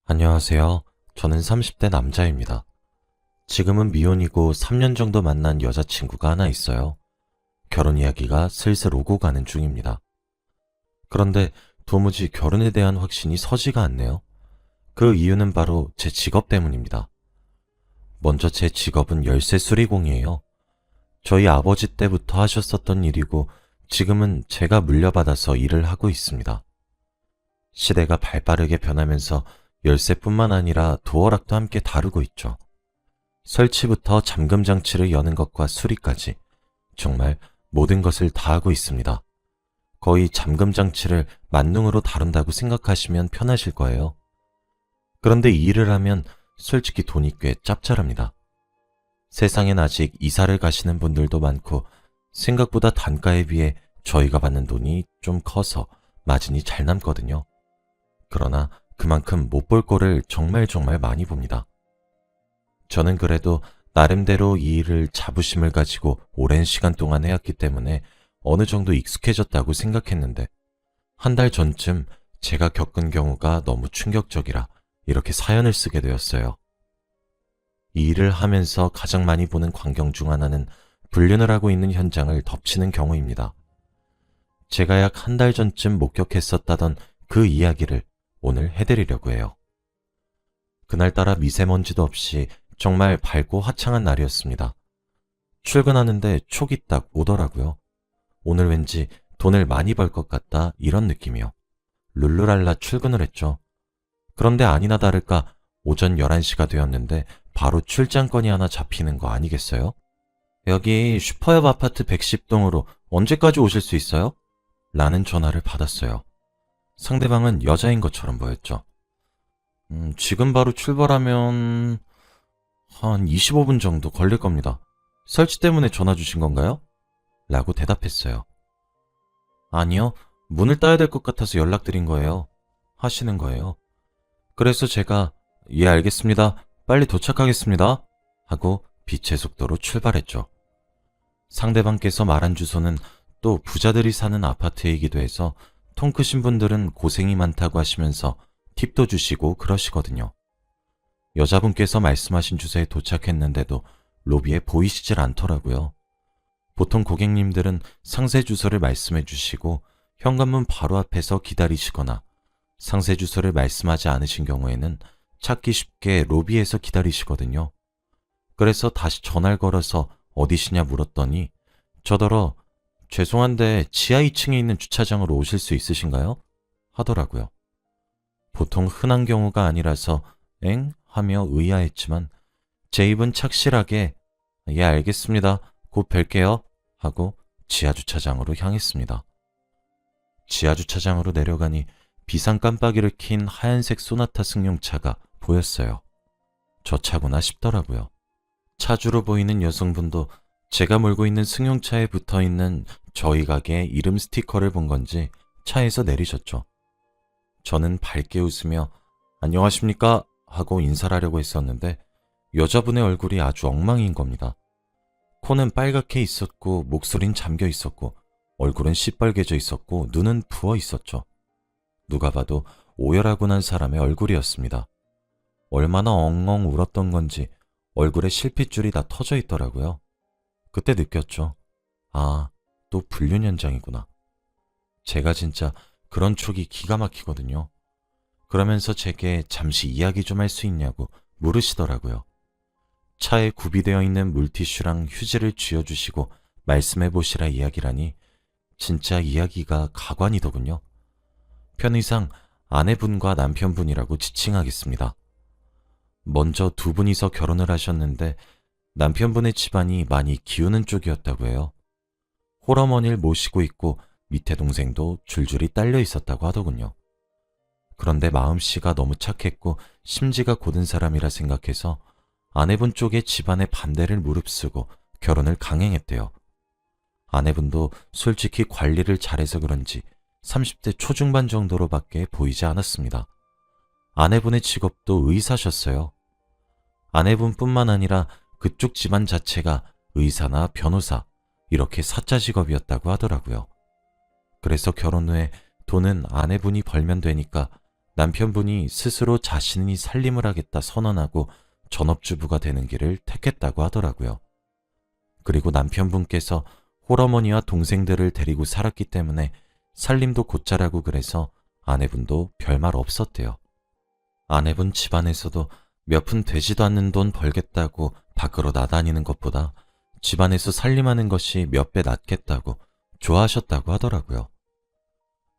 안녕하세요. 저는 30대 남자입니다. 지금은 미혼이고 3년 정도 만난 여자친구가 하나 있어요. 결혼 이야기가 슬슬 오고 가는 중입니다. 그런데 도무지 결혼에 대한 확신이 서지가 않네요. 그 이유는 바로 제 직업 때문입니다. 먼저 제 직업은 열쇠 수리공이에요. 저희 아버지 때부터 하셨었던 일이고 지금은 제가 물려받아서 일을 하고 있습니다. 시대가 발빠르게 변하면서 열쇠뿐만 아니라 도어락도 함께 다루고 있죠. 설치부터 잠금 장치를 여는 것과 수리까지 정말 모든 것을 다 하고 있습니다. 거의 잠금 장치를 만능으로 다룬다고 생각하시면 편하실 거예요. 그런데 이 일을 하면 솔직히 돈이 꽤 짭짤합니다. 세상엔 아직 이사를 가시는 분들도 많고 생각보다 단가에 비해 저희가 받는 돈이 좀 커서 마진이 잘 남거든요. 그러나 그만큼 못 볼 거를 정말 많이 봅니다. 저는 그래도 나름대로 이 일을 자부심을 가지고 오랜 시간 동안 해왔기 때문에 어느 정도 익숙해졌다고 생각했는데 한 달 전쯤 제가 겪은 경우가 너무 충격적이라 이렇게 사연을 쓰게 되었어요. 이 일을 하면서 가장 많이 보는 광경 중 하나는 불륜을 하고 있는 현장을 덮치는 경우입니다. 제가 약 한 달 전쯤 목격했었다던 그 이야기를 오늘 해드리려고 해요. 그날따라 미세먼지도 없이 정말 밝고 화창한 날이었습니다. 출근하는데 촉이 딱 오더라고요. 오늘 왠지 돈을 많이 벌 것 같다 이런 느낌이요. 룰루랄라 출근을 했죠. 그런데 아니나 다를까 오전 11시가 되었는데 바로 출장건이 하나 잡히는 거 아니겠어요? 여기 슈퍼엽 아파트 110동으로 언제까지 오실 수 있어요? 라는 전화를 받았어요. 상대방은 여자인 것처럼 보였죠. 지금 바로 출발하면 한 25분 정도 걸릴 겁니다. 설치 때문에 전화 주신 건가요? 라고 대답했어요. 아니요, 문을 따야 될 것 같아서 연락드린 거예요. 하시는 거예요. 그래서 제가 예, 알겠습니다. 빨리 도착하겠습니다. 하고 빛의 속도로 출발했죠. 상대방께서 말한 주소는 또 부자들이 사는 아파트이기도 해서 통 크신 분들은 고생이 많다고 하시면서 팁도 주시고 그러시거든요. 여자분께서 말씀하신 주소에 도착했는데도 로비에 보이시질 않더라고요. 보통 고객님들은 상세 주소를 말씀해 주시고 현관문 바로 앞에서 기다리시거나 상세 주소를 말씀하지 않으신 경우에는 찾기 쉽게 로비에서 기다리시거든요. 그래서 다시 전화를 걸어서 어디시냐 물었더니 저더러 죄송한데 지하 2층에 있는 주차장으로 오실 수 있으신가요? 하더라고요. 보통 흔한 경우가 아니라서 엥? 하며 의아했지만 제 입은 착실하게 예, 알겠습니다. 곧 뵐게요. 하고 지하주차장으로 향했습니다. 지하주차장으로 내려가니 비상 깜빡이를 킨 하얀색 소나타 승용차가 보였어요. 저 차구나 싶더라고요. 차주로 보이는 여성분도 제가 몰고 있는 승용차에 붙어있는 저희 가게의 이름 스티커를 본 건지 차에서 내리셨죠. 저는 밝게 웃으며 안녕하십니까 하고 인사를 하려고 했었는데 여자분의 얼굴이 아주 엉망인 겁니다. 코는 빨갛게 있었고 목소린 잠겨 있었고 얼굴은 시뻘개져 있었고 눈은 부어 있었죠. 누가 봐도 오열하고 난 사람의 얼굴이었습니다. 얼마나 엉엉 울었던 건지 얼굴에 실핏줄이 다 터져 있더라고요. 그때 느꼈죠. 아, 또 불륜 현장이구나. 제가 진짜 그런 촉이 기가 막히거든요. 그러면서 제게 잠시 이야기 좀 할 수 있냐고 물으시더라고요. 차에 구비되어 있는 물티슈랑 휴지를 쥐어주시고 말씀해보시라 이야기라니 진짜 이야기가 가관이더군요. 편의상 아내분과 남편분이라고 지칭하겠습니다. 먼저 두 분이서 결혼을 하셨는데 남편분의 집안이 많이 기우는 쪽이었다고 해요. 홀어머니를 모시고 있고 밑에 동생도 줄줄이 딸려 있었다고 하더군요. 그런데 마음씨가 너무 착했고 심지가 고든 사람이라 생각해서 아내분 쪽의 집안의 반대를 무릅쓰고 결혼을 강행했대요. 아내분도 솔직히 관리를 잘해서 그런지 30대 초중반 정도로밖에 보이지 않았습니다. 아내분의 직업도 의사셨어요. 아내분뿐만 아니라 그쪽 집안 자체가 의사나 변호사 이렇게 사자 직업이었다고 하더라고요. 그래서 결혼 후에 돈은 아내분이 벌면 되니까 남편분이 스스로 자신이 살림을 하겠다 선언하고 전업주부가 되는 길을 택했다고 하더라고요. 그리고 남편분께서 홀어머니와 동생들을 데리고 살았기 때문에 살림도 곧잘하고 그래서 아내분도 별말 없었대요. 아내분 집안에서도 몇 푼 되지도 않는 돈 벌겠다고 밖으로 나다니는 것보다 집안에서 살림하는 것이 몇 배 낫겠다고 좋아하셨다고 하더라고요.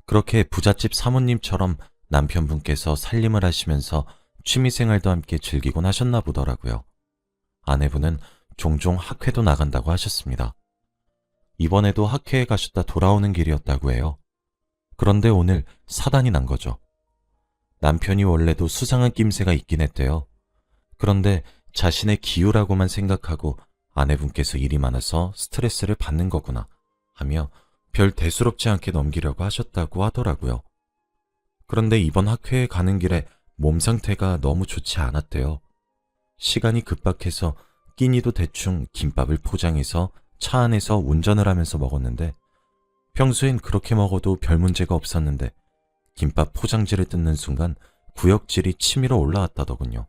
그렇게 부잣집 사모님처럼 남편분께서 살림을 하시면서 취미생활도 함께 즐기곤 하셨나 보더라고요. 아내분은 종종 학회도 나간다고 하셨습니다. 이번에도 학회에 가셨다 돌아오는 길이었다고 해요. 그런데 오늘 사단이 난 거죠. 남편이 원래도 수상한 낌새가 있긴 했대요. 그런데 자신의 기우라고만 생각하고 아내분께서 일이 많아서 스트레스를 받는 거구나 하며 별 대수롭지 않게 넘기려고 하셨다고 하더라고요. 그런데 이번 학회에 가는 길에 몸 상태가 너무 좋지 않았대요. 시간이 급박해서 끼니도 대충 김밥을 포장해서 차 안에서 운전을 하면서 먹었는데 평소엔 그렇게 먹어도 별 문제가 없었는데 김밥 포장지를 뜯는 순간 구역질이 치밀어 올라왔다더군요.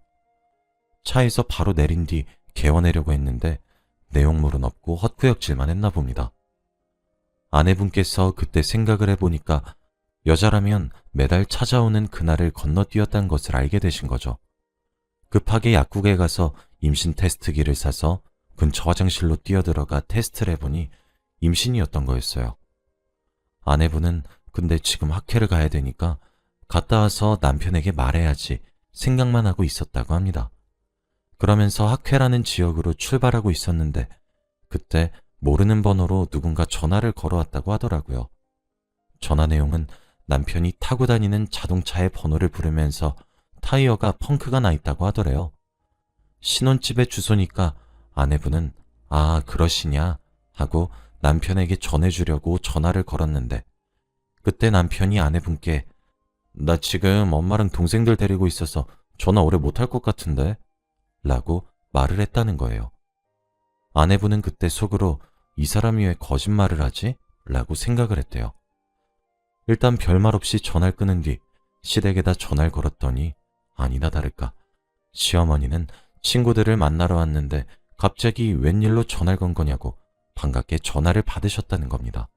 차에서 바로 내린 뒤 개워내려고 했는데 내용물은 없고 헛구역질만 했나 봅니다. 아내분께서 그때 생각을 해보니까 여자라면 매달 찾아오는 그날을 건너뛰었다는 것을 알게 되신 거죠. 급하게 약국에 가서 임신 테스트기를 사서 근처 화장실로 뛰어들어가 테스트를 해보니 임신이었던 거였어요. 아내분은 근데 지금 학회를 가야 되니까 갔다 와서 남편에게 말해야지 생각만 하고 있었다고 합니다. 그러면서 학회라는 지역으로 출발하고 있었는데 그때 모르는 번호로 누군가 전화를 걸어왔다고 하더라고요. 전화 내용은 남편이 타고 다니는 자동차의 번호를 부르면서 타이어가 펑크가 나 있다고 하더래요. 신혼집의 주소니까 아내분은 아 그러시냐 하고 남편에게 전해주려고 전화를 걸었는데 그때 남편이 아내분께 나 지금 엄마랑 동생들 데리고 있어서 전화 오래 못할 것 같은데 라고 말을 했다는 거예요. 아내분은 그때 속으로 이 사람이 왜 거짓말을 하지? 라고 생각을 했대요. 일단 별말 없이 전화를 끊은 뒤 시댁에다 전화를 걸었더니 아니나 다를까 시어머니는 친구들을 만나러 왔는데 갑자기 웬일로 전화를 건 거냐고 반갑게 전화를 받으셨다는 겁니다.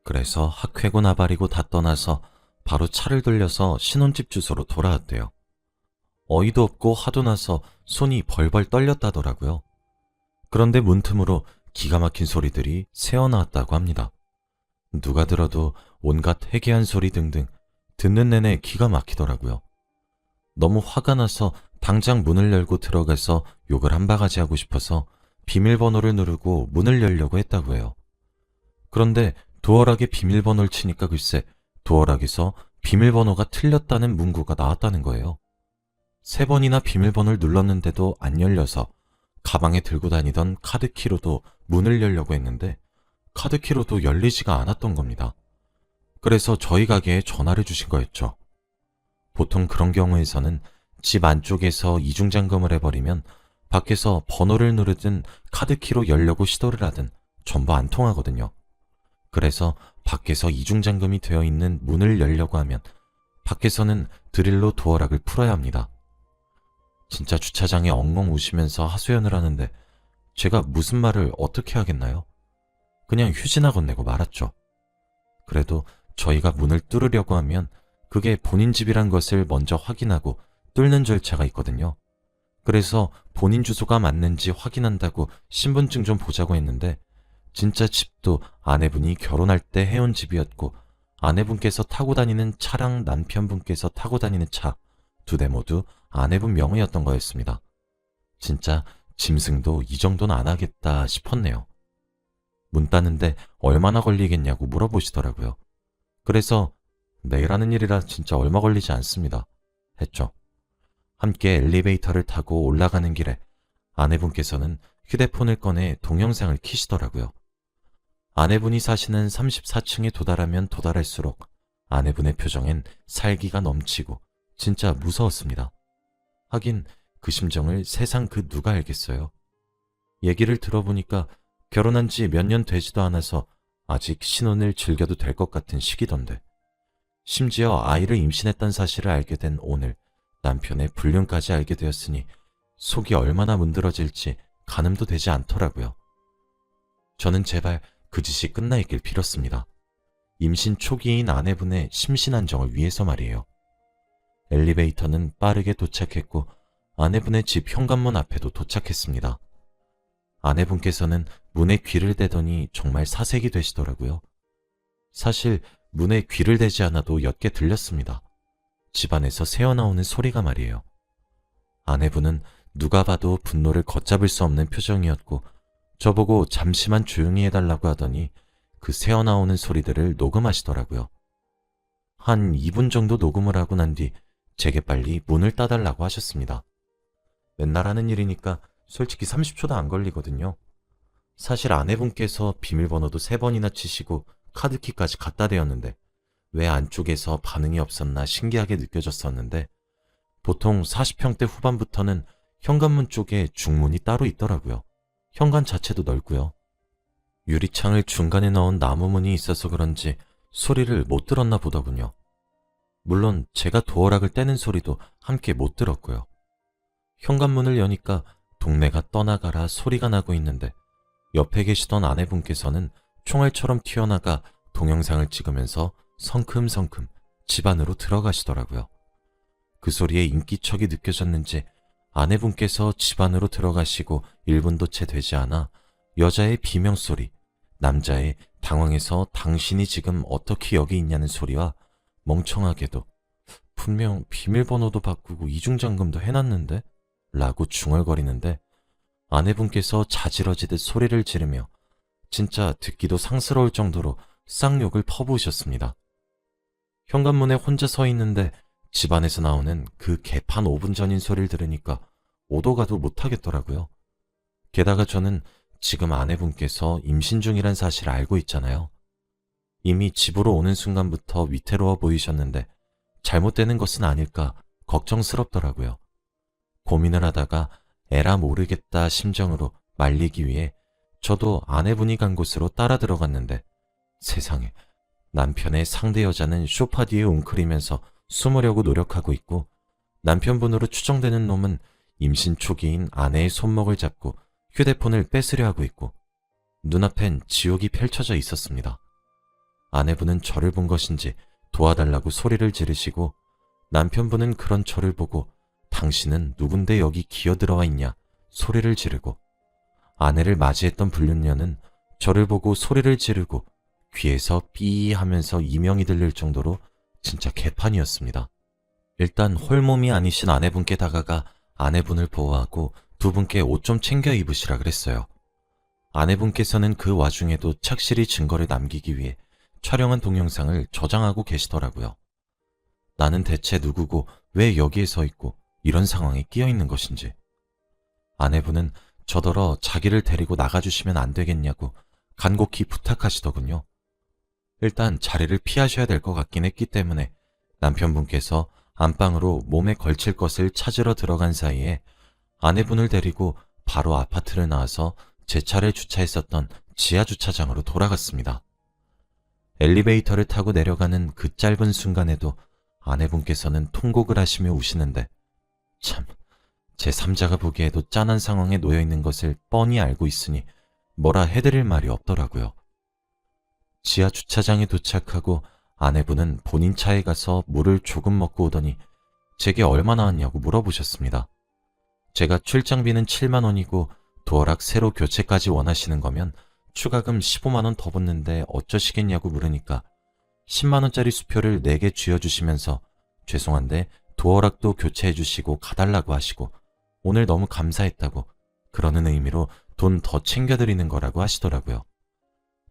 그래서 학회고 나발이고 다 떠나서 바로 차를 돌려서 신혼집 주소로 돌아왔대요. 어이도 없고 화도 나서 손이 벌벌 떨렸다더라고요. 그런데 문틈으로 기가 막힌 소리들이 새어나왔다고 합니다. 누가 들어도 온갖 회개한 소리 등등 듣는 내내 기가 막히더라고요. 너무 화가 나서 당장 문을 열고 들어가서 욕을 한 바가지 하고 싶어서 비밀번호를 누르고 문을 열려고 했다고 해요. 그런데 도어락에 비밀번호를 치니까 글쎄 도어락에서 비밀번호가 틀렸다는 문구가 나왔다는 거예요. 3번이나 비밀번호를 눌렀는데도 안 열려서 가방에 들고 다니던 카드키로도 문을 열려고 했는데 카드키로도 열리지가 않았던 겁니다. 그래서 저희 가게에 전화를 주신 거였죠. 보통 그런 경우에서는 집 안쪽에서 이중잠금을 해버리면 밖에서 번호를 누르든 카드키로 열려고 시도를 하든 전부 안 통하거든요. 그래서 밖에서 이중잠금이 되어 있는 문을 열려고 하면 밖에서는 드릴로 도어락을 풀어야 합니다. 진짜 주차장에 엉엉 우시면서 하소연을 하는데 제가 무슨 말을 어떻게 하겠나요? 그냥 휴지나 건네고 말았죠. 그래도 저희가 문을 뚫으려고 하면 그게 본인 집이란 것을 먼저 확인하고 뚫는 절차가 있거든요. 그래서 본인 주소가 맞는지 확인한다고 신분증 좀 보자고 했는데 진짜 집도 아내분이 결혼할 때 해온 집이었고 아내분께서 타고 다니는 차랑 남편분께서 타고 다니는 차 2대 모두 아내분 명의였던 거였습니다. 진짜 짐승도 이 정도는 안 하겠다 싶었네요. 문 따는데 얼마나 걸리겠냐고 물어보시더라고요. 그래서 내일 하는 일이라 진짜 얼마 걸리지 않습니다. 했죠. 함께 엘리베이터를 타고 올라가는 길에 아내분께서는 휴대폰을 꺼내 동영상을 켜시더라고요. 아내분이 사시는 34층에 도달하면 도달할수록 아내분의 표정엔 살기가 넘치고 진짜 무서웠습니다. 하긴 그 심정을 세상 그 누가 알겠어요. 얘기를 들어보니까 결혼한 지 몇 년 되지도 않아서 아직 신혼을 즐겨도 될 것 같은 시기던데 심지어 아이를 임신했다는 사실을 알게 된 오늘 남편의 불륜까지 알게 되었으니 속이 얼마나 문드러질지 가늠도 되지 않더라고요. 저는 제발 그 짓이 끝나 있길 빌었습니다. 임신 초기인 아내분의 심신 안정을 위해서 말이에요. 엘리베이터는 빠르게 도착했고 아내분의 집 현관문 앞에도 도착했습니다. 아내분께서는 문에 귀를 대더니 정말 사색이 되시더라고요. 사실 문에 귀를 대지 않아도 옅게 들렸습니다. 집안에서 새어나오는 소리가 말이에요. 아내분은 누가 봐도 분노를 걷잡을 수 없는 표정이었고 저보고 잠시만 조용히 해달라고 하더니 그 새어나오는 소리들을 녹음하시더라고요. 한 2분 정도 녹음을 하고 난 뒤 제게 빨리 문을 따달라고 하셨습니다. 맨날 하는 일이니까 솔직히 30초도 안 걸리거든요. 사실 아내분께서 비밀번호도 3번이나 치시고 카드키까지 갖다 대었는데 왜 안쪽에서 반응이 없었나 신기하게 느껴졌었는데 보통 40평대 후반부터는 현관문 쪽에 중문이 따로 있더라고요. 현관 자체도 넓고요. 유리창을 중간에 넣은 나무문이 있어서 그런지 소리를 못 들었나 보더군요. 물론 제가 도어락을 떼는 소리도 함께 못 들었고요. 현관문을 여니까 동네가 떠나가라 소리가 나고 있는데 옆에 계시던 아내분께서는 총알처럼 튀어나가 동영상을 찍으면서 성큼성큼 집 안으로 들어가시더라고요. 그 소리에 인기척이 느껴졌는지 아내분께서 집 안으로 들어가시고 1분도 채 되지 않아 여자의 비명소리, 남자의 당황해서 당신이 지금 어떻게 여기 있냐는 소리와 멍청하게도 분명 비밀번호도 바꾸고 이중잠금도 해놨는데? 라고 중얼거리는데 아내분께서 자지러지듯 소리를 지르며 진짜 듣기도 상스러울 정도로 쌍욕을 퍼부으셨습니다. 현관문에 혼자 서 있는데 집안에서 나오는 그 개판 5분 전인 소리를 들으니까 오도 가도 못하겠더라고요. 게다가 저는 지금 아내분께서 임신 중이란 사실을 알고 있잖아요. 이미 집으로 오는 순간부터 위태로워 보이셨는데 잘못되는 것은 아닐까 걱정스럽더라고요. 고민을 하다가 에라 모르겠다 심정으로 말리기 위해 저도 아내분이 간 곳으로 따라 들어갔는데 세상에 남편의 상대 여자는 소파 뒤에 웅크리면서 숨으려고 노력하고 있고 남편분으로 추정되는 놈은 임신 초기인 아내의 손목을 잡고 휴대폰을 뺏으려 하고 있고 눈앞엔 지옥이 펼쳐져 있었습니다. 아내분은 저를 본 것인지 도와달라고 소리를 지르시고 남편분은 그런 저를 보고 당신은 누군데 여기 기어들어와 있냐 소리를 지르고 아내를 맞이했던 불륜녀는 저를 보고 소리를 지르고 귀에서 삐 하면서 이명이 들릴 정도로 진짜 개판이었습니다. 일단 홀몸이 아니신 아내분께 다가가 아내분을 보호하고 두 분께 옷 좀 챙겨 입으시라 그랬어요. 아내분께서는 그 와중에도 착실히 증거를 남기기 위해 촬영한 동영상을 저장하고 계시더라고요. 나는 대체 누구고 왜 여기에 서 있고 이런 상황에 끼어 있는 것인지. 아내분은 저더러 자기를 데리고 나가주시면 안 되겠냐고 간곡히 부탁하시더군요. 일단 자리를 피하셔야 될 것 같긴 했기 때문에 남편분께서 안방으로 몸에 걸칠 것을 찾으러 들어간 사이에 아내분을 데리고 바로 아파트를 나와서 제 차를 주차했었던 지하 주차장으로 돌아갔습니다. 엘리베이터를 타고 내려가는 그 짧은 순간에도 아내분께서는 통곡을 하시며 우시는데 참, 제 3자가 보기에도 짠한 상황에 놓여 있는 것을 뻔히 알고 있으니 뭐라 해드릴 말이 없더라고요. 지하 주차장에 도착하고 아내분은 본인 차에 가서 물을 조금 먹고 오더니 제게 얼마 나왔냐고 물어보셨습니다. 제가 출장비는 7만 원이고 도어락 새로 교체까지 원하시는 거면 추가금 15만 원 더 붙는데 어쩌시겠냐고 물으니까 10만 원짜리 수표를 4개 쥐어주시면서 죄송한데 도어락도 교체해 주시고 가달라고 하시고 오늘 너무 감사했다고 그러는 의미로 돈 더 챙겨드리는 거라고 하시더라고요.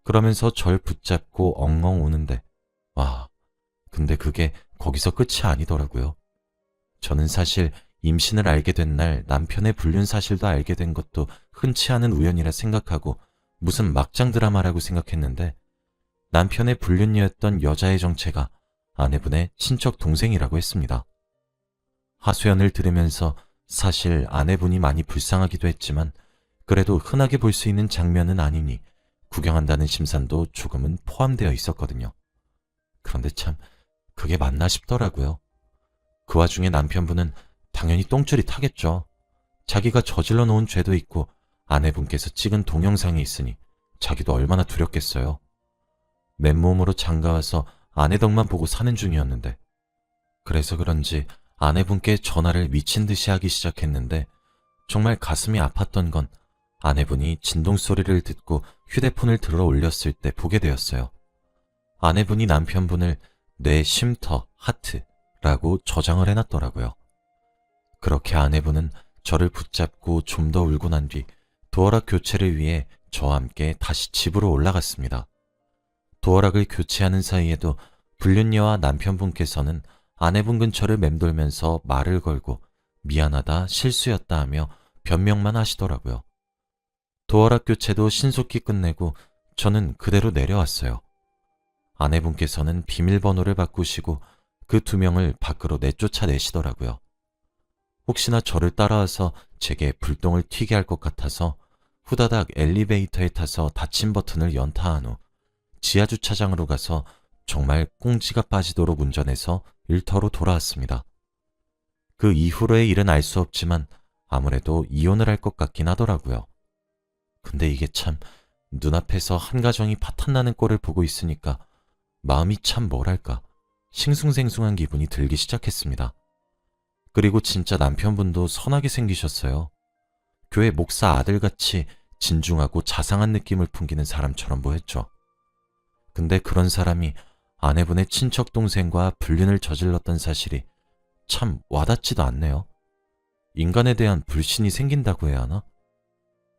그러면서 절 붙잡고 엉엉 우는데 와, 근데 그게 거기서 끝이 아니더라고요. 저는 사실 임신을 알게 된 날 남편의 불륜 사실도 알게 된 것도 흔치 않은 우연이라 생각하고 무슨 막장 드라마라고 생각했는데 남편의 불륜녀였던 여자의 정체가 아내분의 친척 동생이라고 했습니다. 하소연을 들으면서 사실 아내분이 많이 불쌍하기도 했지만 그래도 흔하게 볼 수 있는 장면은 아니니 구경한다는 심산도 조금은 포함되어 있었거든요. 그런데 참 그게 맞나 싶더라고요. 그 와중에 남편분은 당연히 똥줄이 타겠죠. 자기가 저질러 놓은 죄도 있고 아내분께서 찍은 동영상이 있으니 자기도 얼마나 두렵겠어요. 맨몸으로 장가와서 아내 덕만 보고 사는 중이었는데, 그래서 그런지 아내분께 전화를 미친 듯이 하기 시작했는데, 정말 가슴이 아팠던 건 아내분이 진동 소리를 듣고 휴대폰을 들어 올렸을 때 보게 되었어요. 아내분이 남편분을 뇌 쉼터 하트라고 저장을 해놨더라고요. 그렇게 아내분은 저를 붙잡고 좀 더 울고 난 뒤 도어락 교체를 위해 저와 함께 다시 집으로 올라갔습니다. 도어락을 교체하는 사이에도 불륜녀와 남편분께서는 아내분 근처를 맴돌면서 말을 걸고 미안하다, 실수였다 하며 변명만 하시더라고요. 도어락 교체도 신속히 끝내고 저는 그대로 내려왔어요. 아내분께서는 비밀번호를 바꾸시고 그 두 명을 밖으로 내쫓아내시더라고요. 혹시나 저를 따라와서 제게 불똥을 튀게 할 것 같아서 후다닥 엘리베이터에 타서 닫힌 버튼을 연타한 후 지하주차장으로 가서 정말 꽁지가 빠지도록 운전해서 일터로 돌아왔습니다. 그 이후로의 일은 알 수 없지만 아무래도 이혼을 할 것 같긴 하더라고요. 근데 이게 참 눈앞에서 한 가정이 파탄나는 꼴을 보고 있으니까 마음이 참 뭐랄까 싱숭생숭한 기분이 들기 시작했습니다. 그리고 진짜 남편분도 선하게 생기셨어요. 교회 목사 아들같이 진중하고 자상한 느낌을 풍기는 사람처럼 보였죠. 근데 그런 사람이 아내분의 친척 동생과 불륜을 저질렀던 사실이 참 와닿지도 않네요. 인간에 대한 불신이 생긴다고 해야 하나?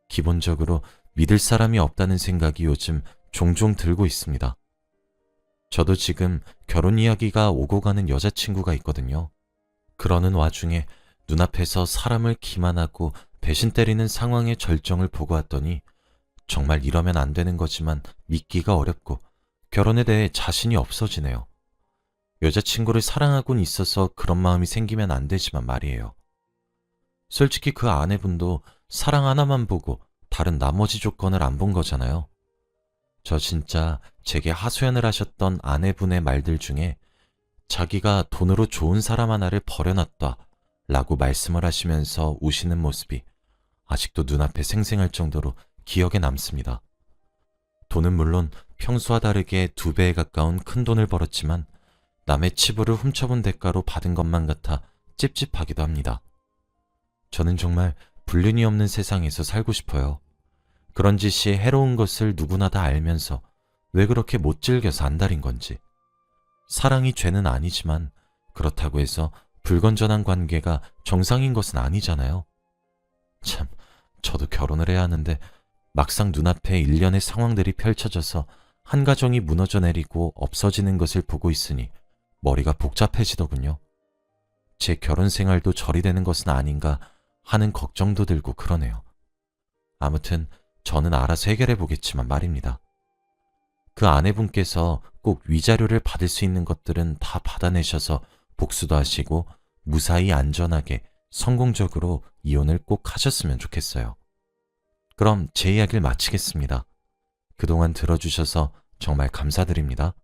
기본적으로 믿을 사람이 없다는 생각이 요즘 종종 들고 있습니다. 저도 지금 결혼 이야기가 오고 가는 여자친구가 있거든요. 그러는 와중에 눈앞에서 사람을 기만하고 배신 때리는 상황의 절정을 보고 왔더니 정말 이러면 안 되는 거지만 믿기가 어렵고 결혼에 대해 자신이 없어지네요. 여자친구를 사랑하곤 있어서 그런 마음이 생기면 안 되지만 말이에요. 솔직히 그 아내분도 사랑 하나만 보고 다른 나머지 조건을 안 본 거잖아요. 저 진짜 제게 하소연을 하셨던 아내분의 말들 중에 자기가 돈으로 좋은 사람 하나를 버려놨다 라고 말씀을 하시면서 우시는 모습이 아직도 눈앞에 생생할 정도로 기억에 남습니다. 돈은 물론 평소와 다르게 2배에 가까운 큰 돈을 벌었지만 남의 치부를 훔쳐본 대가로 받은 것만 같아 찝찝하기도 합니다. 저는 정말 불륜이 없는 세상에서 살고 싶어요. 그런 짓이 해로운 것을 누구나 다 알면서 왜 그렇게 못 즐겨서 안달인 건지. 사랑이 죄는 아니지만 그렇다고 해서 불건전한 관계가 정상인 것은 아니잖아요. 참, 저도 결혼을 해야 하는데 막상 눈앞에 일련의 상황들이 펼쳐져서 한 가정이 무너져 내리고 없어지는 것을 보고 있으니 머리가 복잡해지더군요. 제 결혼 생활도 절이 되는 것은 아닌가 하는 걱정도 들고 그러네요. 아무튼 저는 알아서 해결해 보겠지만 말입니다. 그 아내분께서 꼭 위자료를 받을 수 있는 것들은 다 받아내셔서 복수도 하시고 무사히 안전하게 성공적으로 이혼을 꼭 하셨으면 좋겠어요. 그럼 제 이야기를 마치겠습니다. 그동안 들어주셔서 정말 감사드립니다.